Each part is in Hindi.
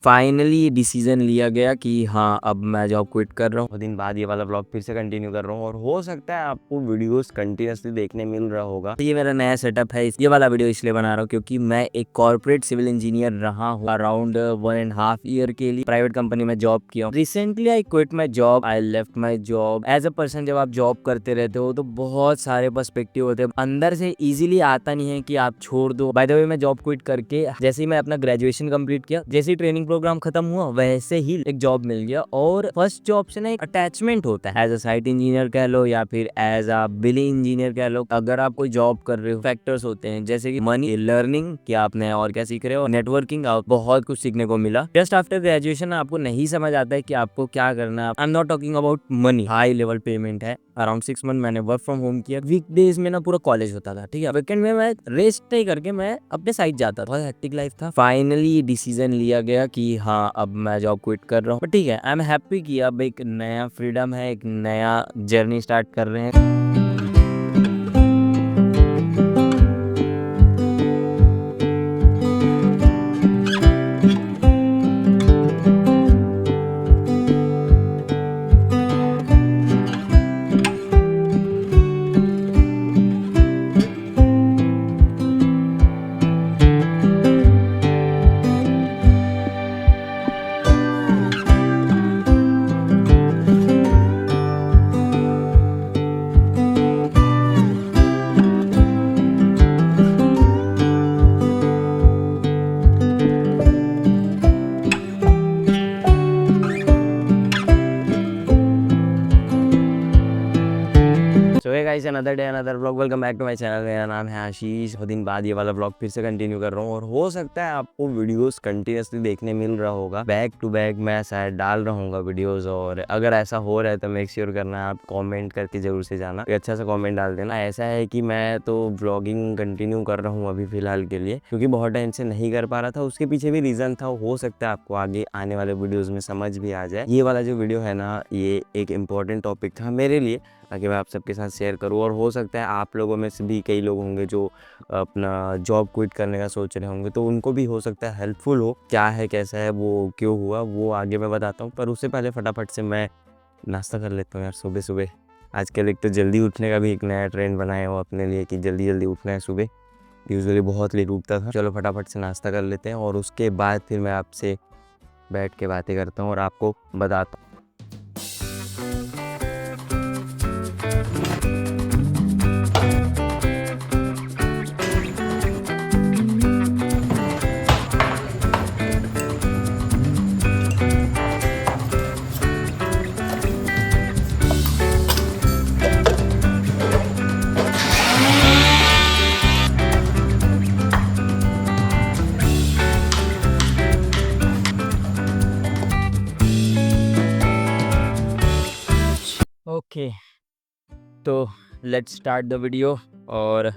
फाइनली डिसीजन लिया गया कि हाँ अब मैं जॉब क्विट कर रहा हूँ। दिन बाद ये वाला ब्लॉग फिर से कंटिन्यू कर रहा हूँ और हो सकता है आपको वीडियोस कंटिन्यूसली देखने मिल रहा होगा। ये मेरा नया सेटअप है। ये वाला वीडियो इसलिए बना रहा हूँ क्योंकि मैं एक कॉर्पोरेट सिविल इंजीनियर रहा हूँ अराउंड 1.5 ईयर के लिए। प्राइवेट कंपनी में जॉब किया हूँ। Recently I quit my job, I left my job. As a person जब आप जॉब करते रहते हो तो बहुत सारे पर्सपेक्टिव होते हैं, अंदर से इजीली आता नहीं है कि आप छोड़ दो। बाय द वे मैं जॉब क्विट करके जैसे ही मैं अपना ग्रेजुएशन कंप्लीट किया, जैसे ही ट्रेनिंग प्रोग्राम खत्म हुआ वैसे ही एक जॉब मिल गया। और फर्स्ट जॉब से ना एक अटैचमेंट होता है, एज अ साइट इंजीनियर कह लो या फिर एज अ बिलिंग इंजीनियर कह लो। अगर आप कोई जॉब कर रहे हो, फैक्टर्स होते हैं जैसे कि मनी, लर्निंग कि आपने और क्या सीख रहे हो, नेटवर्किंग, बहुत कुछ सीखने को मिला। जस्ट आफ्टर ग्रेजुएशन आपको नहीं समझ आता है कि आपको क्या करना है। I am not talking about money, high level payment है। अराउंड 6 मंथ मैंने वर्क फ्रॉम होम किया। वीकडेज में ना पूरा कॉलेज होता था, ठीक है। वीकेंड में मैं रेस्ट नहीं करके मैं अपने साइट जाता था। बहुत हेक्टिक लाइफ था। फाइनली डिसीजन लिया गया कि हाँ अब मैं जॉब क्विट कर रहा हूँ। बट ठीक है, आई एम हैप्पी कि अब एक नया फ्रीडम है, एक नया जर्नी स्टार्ट कर रहे हैं। So hey guys, another day another vlog. Welcome back to my channel. मेरा नाम है आशीष। बहुत दिन बाद ये वाला व्लॉग फिर से कंटिन्यू कर रहा हूँ और हो सकता है आपको वीडियोस कंटिन्यूसली देखने मिल रहा होगा। बैक टू बैक मैं शायद डाल रहा हूँ वीडियोस। और अगर ऐसा हो रहा है तो मेक श्योर करना, आप कमेंट करके जरूर से जाना, अच्छा सा कमेंट डाल देना। ऐसा है कि मैं तो व्लॉगिंग कंटिन्यू कर रहा हूँ अभी फिलहाल के लिए, क्योंकि बहुत टाइम से नहीं कर पा रहा था। उसके पीछे भी रीज़न था, हो सकता है आपको आगे आने वाले वीडियोज़ में समझ भी आ जाए। ये वाला जो वीडियो है ना, ये एक इम्पॉर्टेंट टॉपिक था मेरे लिए, ताकि मैं आप सबके साथ शेयर करूँ। और हो सकता है आप लोगों में से भी कई लोग होंगे जो अपना जॉब क्विट करने का सोच रहे होंगे, तो उनको भी हो सकता है हेल्पफुल हो। क्या है, कैसा है, वो क्यों हुआ, वो आगे मैं बताता हूँ। पर उससे पहले फटाफट से मैं नाश्ता कर लेता हूँ यार। सुबह सुबह आजकल एक तो जल्दी उठने का भी एक नया ट्रेंड बनाया हो अपने लिए कि जल्दी जल्दी उठना है सुबह। यूजुअली बहुत लेट उठता था। चलो फटाफट से नाश्ता कर लेते हैं और उसके बाद फिर मैं आपसे बैठ के बातें करता हूँ और आपको बताता हूँ। ओके, तो लेट्स स्टार्ट द वीडियो। और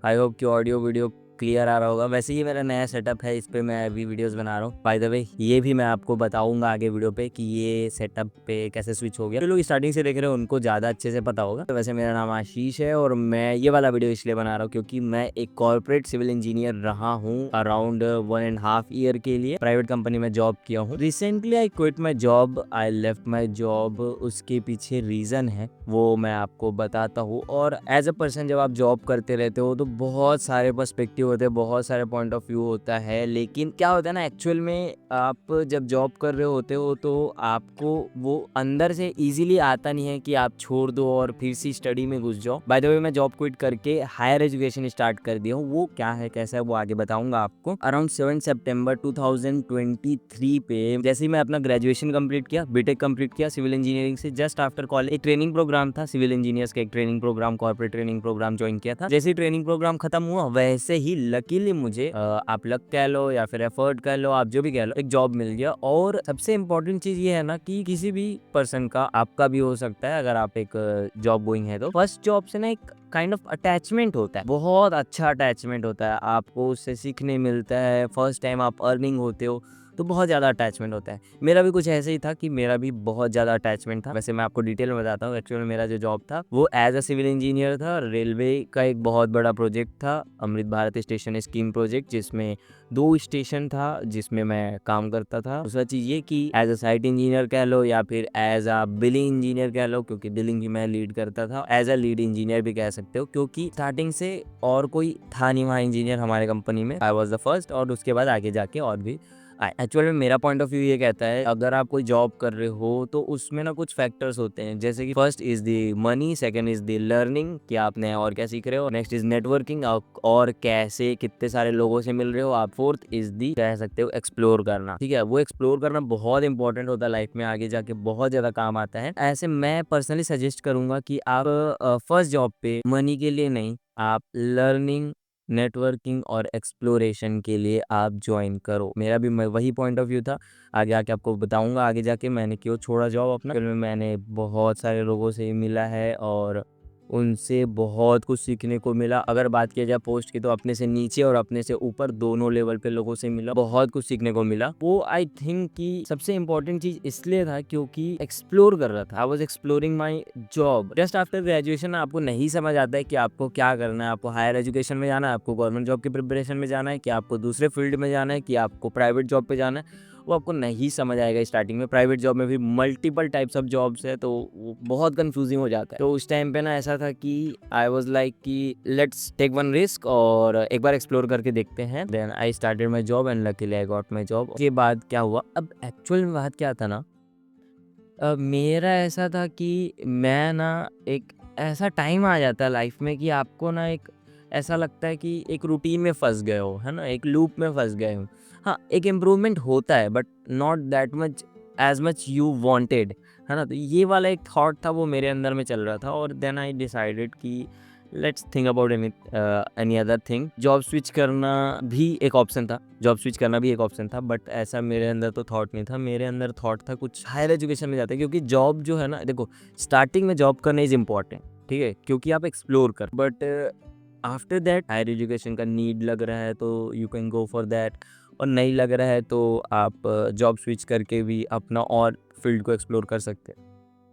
आई होप कि ऑडियो वीडियो क्लियर आ रहा होगा। वैसे ही मेरा नया सेटअप है, इस पे मैं अभी वीडियोस बना रहा हूँ। बाय द वे ये भी मैं आपको बताऊंगा आगे वीडियो पे कि ये सेटअप पे कैसे स्विच हो गया। जो लोग स्टार्टिंग से देख रहे हैं उनको ज़्यादा अच्छे से पता होगा। तो वैसे मेरा नाम आशीष है और मैं ये वाला वीडियो इसलिए बना रहा हूँ क्योंकि मैं एक कॉर्पोरेट सिविल इंजीनियर रहा हूँ अराउंड 1.5 ईयर के लिए। प्राइवेट कंपनी में जॉब किया हूँ। Recently I quit my job, I left my job. उसके पीछे रीज़न है, वो मैं आपको बताता हूँ। और एज अ पर्सन जब आप जॉब करते रहते हो तो बहुत सारे पर्सपेक्टिव होते हैं, बहुत सारे पॉइंट ऑफ व्यू होता है। लेकिन क्या होता है ना, एक्चुअल में आप जब जॉब कर रहे होते हो तो आपको वो अंदर से इजीली आता नहीं है कि आप छोड़ दो और फिर से स्टडी में घुस जाओ। बाय द वे मैं जॉब क्विट करके हायर एजुकेशन स्टार्ट कर दिया हूँ। वो क्या है, कैसा है, वो आगे बताऊंगा आपको। अराउंड 7 सितंबर 2023 पे जैसे ही मैं अपना ग्रेजुएशन कंप्लीट किया, बीटेक कंप्लीट किया सिविल इंजीनियरिंग से, जस्ट आफ्टर कॉलेज एक ट्रेनिंग प्रोग्राम था सिविल इंजीनियर्स का, एक training program, corporate training program join किया था। जैसे ही ट्रेनिंग प्रोग्राम खत्म हुआ वैसे ही लकीली मुझे आप लक कह लो या फिर एफर्ट कह लो, आप जो भी कह लो, एक जॉब मिल गया। और सबसे इम्पोर्टेंट चीज ये है ना कि किसी भी पर्सन का, आपका भी हो सकता है अगर आप एक जॉब गोइंग है, तो फर्स्ट जॉब से ना एक काइंड ऑफ अटैचमेंट होता है, बहुत अच्छा अटैचमेंट होता है। आपको उससे सीखने मिलता है, फर्स्ट टाइम आप अर्निंग होते हो, तो बहुत ज़्यादा अटैचमेंट होता है। मेरा भी कुछ ऐसे ही था कि मेरा भी बहुत ज़्यादा अटैचमेंट था। वैसे मैं आपको डिटेल में बताता हूँ। एक्चुअली मेरा जो जॉब था वो एज अ सिविल इंजीनियर था। रेलवे का एक बहुत बड़ा प्रोजेक्ट था, Amrit Bharat station scheme project, जिसमें 2 स्टेशन था जिसमें मैं काम करता था। दूसरा चीज़ ये कि एज अ साइट इंजीनियर कह लो या फिर एज अ बिलिंग इंजीनियर कह लो, क्योंकि बिलिंग भी मैं लीड करता था। एज अ लीड इंजीनियर भी कह सकते हो, क्योंकि स्टार्टिंग से और कोई था नहीं वहाँ इंजीनियर हमारे कंपनी में। आई वॉज द फर्स्ट, और उसके बाद आगे जाके और भी। एक्चुअल में मेरा पॉइंट ऑफ व्यू ये कहता है, अगर आप कोई जॉब कर रहे हो तो उसमें ना कुछ फैक्टर्स होते हैं, जैसे कि first is the money, second is the learning कि आप नया और क्या सीख रहे हो, नेक्स्ट इज नेटवर्किंग और कैसे कितने सारे लोगों से मिल रहे हो आप, फोर्थ इज दी कह सकते हो एक्सप्लोर करना। ठीक है, वो एक्सप्लोर करना बहुत इंपॉर्टेंट होता है लाइफ में, आगे जाके बहुत ज्यादा काम आता है। ऐसे मैं पर्सनली सजेस्ट करूंगा कि आप फर्स्ट जॉब पे मनी के लिए नहीं, आप लर्निंग, नेटवर्किंग और एक्सप्लोरेशन के लिए आप ज्वाइन करो। मेरा भी वही पॉइंट ऑफ व्यू था। आगे आके आपको बताऊंगा आगे जाके मैंने क्यों छोड़ा जॉब अपना। फिर मैंने बहुत सारे लोगों से मिला है और उनसे बहुत कुछ सीखने को मिला। अगर बात किया जाए पोस्ट की, तो अपने से नीचे और अपने से ऊपर दोनों लेवल पे लोगों से मिला, बहुत कुछ सीखने को मिला। वो आई थिंक कि सबसे इम्पोर्टेंट चीज इसलिए था क्योंकि एक्सप्लोर कर रहा था। I was exploring my job. Just after graduation आपको नहीं समझ आता है कि आपको क्या करना है। आपको हायर एजुकेशन में जाना है, आपको गवर्नमेंट जॉब की प्रिपरेशन में जाना है, कि आपको दूसरे फील्ड में जाना है, कि आपको प्राइवेट जॉब पे जाना है, वो आपको नहीं समझ आएगा स्टार्टिंग में। प्राइवेट जॉब में भी मल्टीपल टाइप्स ऑफ जॉब्स है, तो वो बहुत कंफ्यूजिंग हो जाता है। तो उस टाइम पे ना ऐसा था कि आई वाज लाइक कि लेट्स टेक वन रिस्क और एक बार एक्सप्लोर करके देखते हैं। Then I started my job and luckily I got my job. उसके बाद क्या हुआ, अब एक्चुअल में बात क्या था ना, मेरा ऐसा था कि मैं ना एक ऐसा टाइम आ जाता है लाइफ में कि आपको ना एक ऐसा लगता है कि एक रूटीन में फंस गए हो, है ना, एक लूप में फंस गए हो। हाँ, एक इम्प्रूवमेंट होता है but not that much as much you wanted, है ना। तो ये वाला एक थॉट था, वो मेरे अंदर में चल रहा था। और देन आई डिसाइडेड कि let's think about any other thing. Job switch करना भी एक ऑप्शन था, बट ऐसा मेरे अंदर तो थॉट नहीं था। मेरे अंदर थॉट था कुछ हायर एजुकेशन में जाते हैं, क्योंकि जॉब जो है ना, देखो स्टार्टिंग में जॉब करना इज इम्पॉर्टेंट, ठीक है, क्योंकि आप एक्सप्लोर कर, but after that higher education का नीड लग रहा है तो you can go for that, और नहीं लग रहा है तो आप जॉब स्विच करके भी अपना और फील्ड को एक्सप्लोर कर सकते हैं।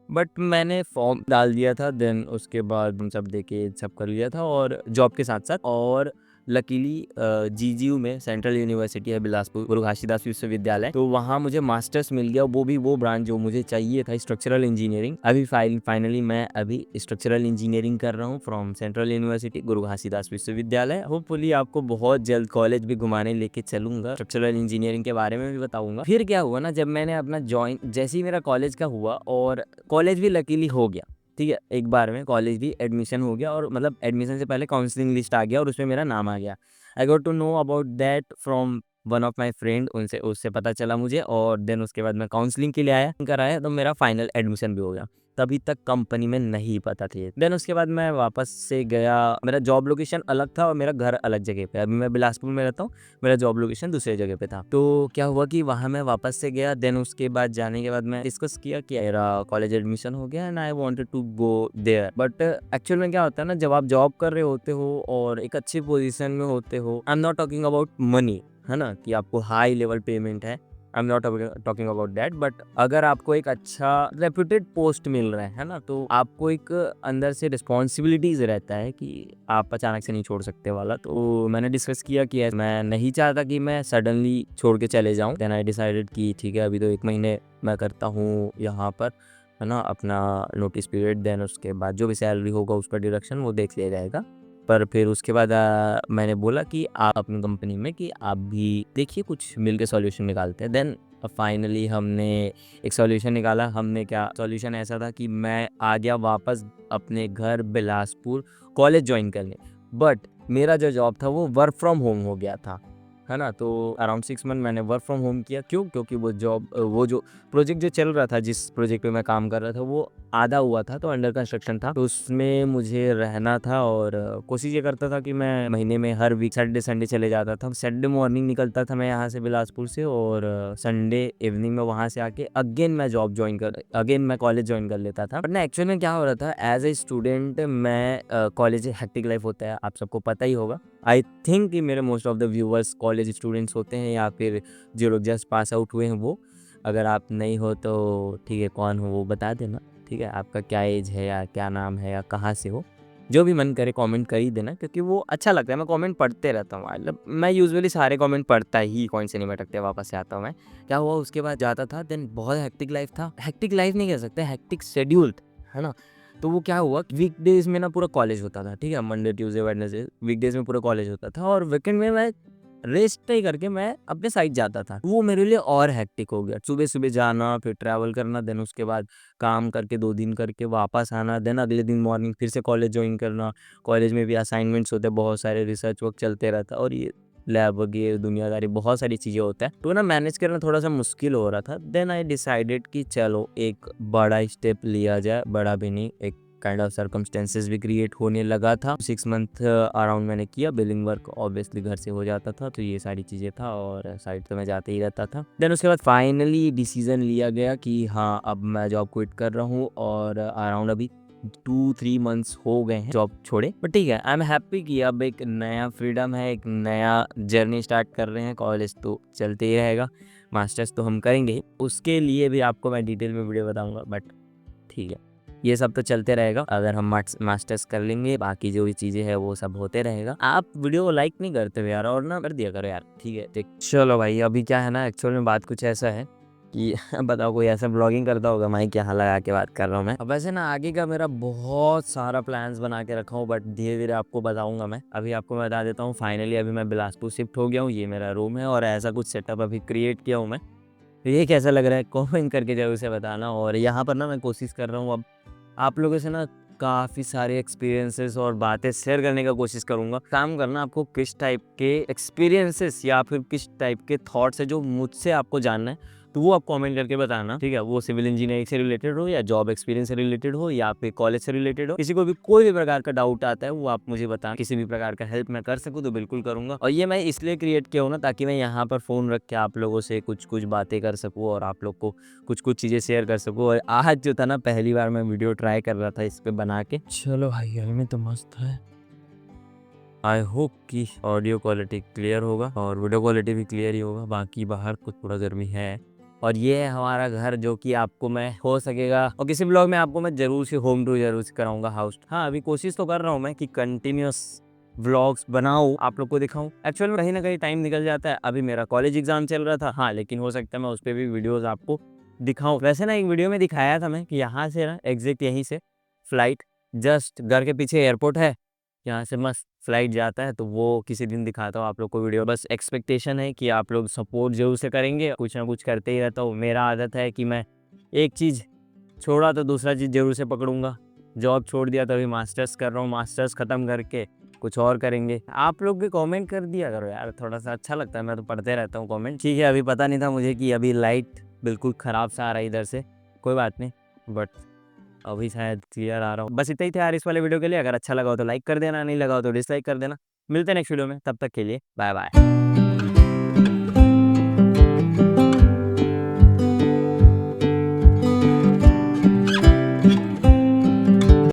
बट मैंने फॉर्म डाल दिया था, देन उसके बाद हम सब देके सब कर लिया था, और जॉब के साथ साथ। और लकीली जीजीयू में, सेंट्रल यूनिवर्सिटी है बिलासपुर, गुरु घासीदास विश्वविद्यालय, तो वहाँ मुझे मास्टर्स मिल गया। वो भी वो ब्रांच जो मुझे चाहिए था, स्ट्रक्चरल इंजीनियरिंग। अभी फाइनली मैं अभी स्ट्रक्चरल इंजीनियरिंग कर रहा हूँ फ्रॉम सेंट्रल यूनिवर्सिटी गुरु घासीदास विश्वविद्यालय। होपफुली आपको बहुत जल्द कॉलेज भी घुमाने लेके चलूंगा, स्ट्रक्चरल इंजीनियरिंग के बारे में भी बताऊंगा। फिर क्या हुआ ना, जब मैंने अपना जैसे ही मेरा कॉलेज का हुआ, और कॉलेज भी लकीली हो गया, ठीक है, एक बार में कॉलेज भी एडमिशन हो गया, और मतलब एडमिशन से पहले काउंसलिंग लिस्ट आ गया और उसमें मेरा नाम आ गया। I got to know about that from one of my friend, उनसे उससे पता चला मुझे, और देन उसके बाद मैं काउंसलिंग के लिए कराया, तो मेरा फाइनल एडमिशन भी हो गया। तभी तक कंपनी में नहीं पता थी। देन उसके बाद मैं वापस से गया, मेरा जॉब लोकेशन अलग था और मेरा घर अलग जगह पे। अभी मैं बिलासपुर में रहता हूँ, मेरा जॉब लोकेशन दूसरे जगह पे था। तो क्या हुआ कि वहाँ मैं वापस से गया। देन उसके बाद जाने के बाद मैं डिस्कस किया कि मेरा कॉलेज एडमिशन हो गया and I wanted to go there. But actual में क्या होता है ना, जब आप जॉब कर रहे होते हो और एक अच्छी पोजीशन में होते हो, I am not talking about money, है ना, कि आपको हाई लेवल पेमेंट है, I am not talking about that, but अगर आपको एक अच्छा रेप्यूटेड पोस्ट मिल रहा है ना, तो आपको एक अंदर से रिस्पॉन्सिबिलिटीज रहता है कि आप अचानक से नहीं छोड़ सकते वाला। तो मैंने डिस्कस किया कि मैं नहीं चाहता कि मैं सडनली छोड़ के चले जाऊं। देन आई डिसाइडेड कि ठीक है, अभी तो 1 महीने मैं करता हूँ यहाँ पर, है ना, अपना नोटिस पीरियड। देन उसके बाद जो भी सैलरी होगा उसका डिडक्शन वो देख लिया जाएगा। पर फिर उसके बाद मैंने बोला कि आप अपनी कंपनी में कि आप भी देखिए, कुछ मिल के सॉल्यूशन निकालते हैं। देन फाइनली हमने एक सॉल्यूशन निकाला। हमने क्या सॉल्यूशन ऐसा था कि मैं आ गया वापस अपने घर बिलासपुर कॉलेज ज्वाइन करने, बट मेरा जो जॉब था वो वर्क फ्रॉम होम हो गया था, है ना। तो अराउंड 6 मंथ मैंने वर्क फ्रॉम होम किया। क्यों? क्योंकि वो जो प्रोजेक्ट जो चल रहा था, जिस प्रोजेक्ट पे मैं काम कर रहा था, वो आधा हुआ था, तो अंडर कंस्ट्रक्शन था, तो उसमें मुझे रहना था। और कोशिश ये करता था कि मैं महीने में हर वीक सैटरडे संडे चले जाता था। सैटरडे मॉर्निंग निकलता था मैं यहाँ से बिलासपुर से, और संडे इवनिंग में वहाँ से आके अगेन मैं कॉलेज ज्वाइन कर लेता था। बट ना एक्चुअल में क्या हो रहा था, एज ए स्टूडेंट मैं कॉलेज हेक्टिक लाइफ होता है, आप सबको पता ही होगा, आई थिंक कि मेरे most of the viewers college students होते हैं या फिर जो लोग जस्ट पास आउट हुए हैं वो। अगर आप नहीं हो तो ठीक है, कौन हो वो बता देना, ठीक है, आपका क्या एज है या क्या नाम है या कहाँ से हो, जो भी मन करे कमेंट कर ही देना, क्योंकि वो अच्छा लगता है। मैं कमेंट पढ़ते रहता हूँ, मतलब मैं यूजुअली सारे कमेंट पढ़ता ही, कौन से नहीं भटकते, वापस से आता हूँ मैं। क्या हुआ उसके बाद जाता था, देन बहुत हेक्टिक लाइफ था, हेक्टिक लाइफ नहीं कह सकते, हेक्टिक शेड्यूल है ना। तो वो क्या हुआ, वीकडेज में ना पूरा कॉलेज होता था, ठीक है, मंडे ट्यूसडे वेडनेसडे वीकडेज में पूरा कॉलेज होता था, और वीकेंड में मैं रेस्ट नहीं करके मैं अपने साइड जाता था। वो मेरे लिए और हेक्टिक हो गया, सुबह सुबह जाना, फिर ट्रैवल करना, देन उसके बाद काम करके 2 दिन करके वापस आना, देन अगले दिन मॉर्निंग फिर से कॉलेज ज्वाइन करना। कॉलेज में भी असाइनमेंट्स होते हैं, बहुत सारे रिसर्च वर्क चलते रहता है, और ये लैब वगैरह दुनियादारी बहुत सारी चीज़ें होता है, तो ना मैनेज करना थोड़ा सा मुश्किल हो रहा था। देन आई डिसाइडेड कि चलो एक बड़ा स्टेप लिया जाए, बड़ा भी नहीं, एक काइंड ऑफ सर्कमस्टेंसेस भी क्रिएट होने लगा था। 6 मंथ अराउंड मैंने किया, बिलिंग वर्क ऑब्वियसली घर से हो जाता था, तो ये सारी चीज़ें था, और साइड तो मैं जाते ही रहता था। देन उसके बाद फाइनली डिसीजन लिया गया कि हाँ अब मैं जॉब क्विट कर रहा हूँ, और अराउंड अभी 2-3 मंथ्स हो गए हैं जॉब छोड़े, बट ठीक है, आई एम हैप्पी कि अब एक नया फ्रीडम है, एक नया जर्नी स्टार्ट कर रहे हैं। कॉलेज तो चलते ही रहेगा, मास्टर्स तो हम करेंगे ही, उसके लिए भी आपको मैं डिटेल में वीडियो बताऊंगा, बट ठीक है, ये सब तो चलते रहेगा। अगर हम मास्टर्स कर लेंगे, बाकी जो भी चीज़ें हैं वो सब होते रहेगा। आप वीडियो को लाइक नहीं करते हो यार, और ना कर दिया करो यार, ठीक है, ठीक। चलो भाई, अभी क्या है ना, एक्चुअल में बात कुछ ऐसा है कि बताओ कोई ऐसा ब्लॉगिंग करता होगा, मैं क्या लगा के बात कर रहा हूँ मैं। अब वैसे ना आगे का मेरा बहुत सारा प्लान्स बना के रखा हूँ, बट धीरे धीरे आपको बताऊंगा मैं। अभी आपको मैं बता देता हूँ, फाइनली अभी मैं बिलासपुर शिफ्ट हो गया हूँ, ये मेरा रूम है, और ऐसा कुछ सेटअप अभी क्रिएट किया हूँ मैं। तो ये कैसा लग रहा है कमेंट करके जरूर से बताना। और यहाँ पर ना मैं कोशिश कर रहा हूँ अब आप लोगों से ना काफ़ी सारे एक्सपीरियंसेस और बातें शेयर करने का कोशिश करूँगा। काम करना आपको किस टाइप के एक्सपीरियंसेस या फिर किस टाइप के थॉट्स है जो मुझसे आपको जानना है, तो वो आप कमेंट करके बताना, ठीक है। वो सिविल इंजीनियरिंग से रिलेटेड हो या जॉब एक्सपीरियंस से रिलेटेड हो या फिर कॉलेज से रिलेटेड हो, किसी को भी कोई भी प्रकार का डाउट आता है वो आप मुझे बताएं। किसी भी प्रकार का हेल्प मैं कर सकूँ तो बिल्कुल करूँगा। और ये मैं इसलिए क्रिएट किया हूँ ना, ताकि मैं यहाँ पर फ़ोन रख के आप लोगों से कुछ कुछ बातें कर सकूँ और आप लोग को कुछ कुछ चीज़ें शेयर कर सकूँ। और आज जो था ना, पहली बार मैं वीडियो ट्राई कर रहा था इस पे बना के। चलो भाई, घर में तो मस्त है। आई होप कि ऑडियो क्वालिटी क्लियर होगा और वीडियो क्वालिटी भी क्लियर ही होगा। बाकी बाहर कुछ थोड़ा गर्मी है, और ये है हमारा घर, जो कि आपको मैं हो सकेगा और किसी ब्लॉग में आपको मैं जरूर से होम टूर जरूर से कराऊंगा, हाउस। हाँ, अभी कोशिश तो कर रहा हूँ मैं कि कंटिन्यूस व्लॉग्स बनाऊं, आप लोग को दिखाऊं। एक्चुअल में कहीं ना कहीं टाइम निकल जाता है, अभी मेरा कॉलेज एग्जाम चल रहा था, हाँ, लेकिन हो सकता है मैं उस पर भी वीडियोस आपको दिखाऊं। वैसे ना एक वीडियो में दिखाया था मैं कि यहाँ से ना एग्जैक्ट यहीं से फ्लाइट, जस्ट घर के पीछे एयरपोर्ट है, यहाँ से मस्त फ्लाइट जाता है, तो वो किसी दिन दिखाता हूँ आप लोग को वीडियो। बस एक्सपेक्टेशन है कि आप लोग सपोर्ट जरूर से करेंगे, कुछ ना कुछ करते ही रहता हूँ। मेरा आदत है कि मैं एक चीज़ छोड़ा तो दूसरा चीज़ जरूर से पकड़ूंगा। जॉब छोड़ दिया तो अभी मास्टर्स कर रहा हूँ, मास्टर्स ख़त्म करके कुछ और करेंगे। आप लोग भी कमेंट कर दिया करो यार, थोड़ा सा अच्छा लगता है, मैं तो पढ़ते रहता हूँ कमेंट। ठीक है, अभी पता नहीं था मुझे कि अभी लाइट बिल्कुल ख़राब सा आ रहा है इधर से, कोई बात नहीं, बट अभी शायद क्लियर आ रहा हूँ। बस इतना ही था यार इस वाले वीडियो के लिए। अगर अच्छा लगा हो तो लाइक कर देना, नहीं लगा हो तो डिसलाइक कर देना। मिलते हैं नेक्स्ट वीडियो में, तब तक के लिए बाय बाय।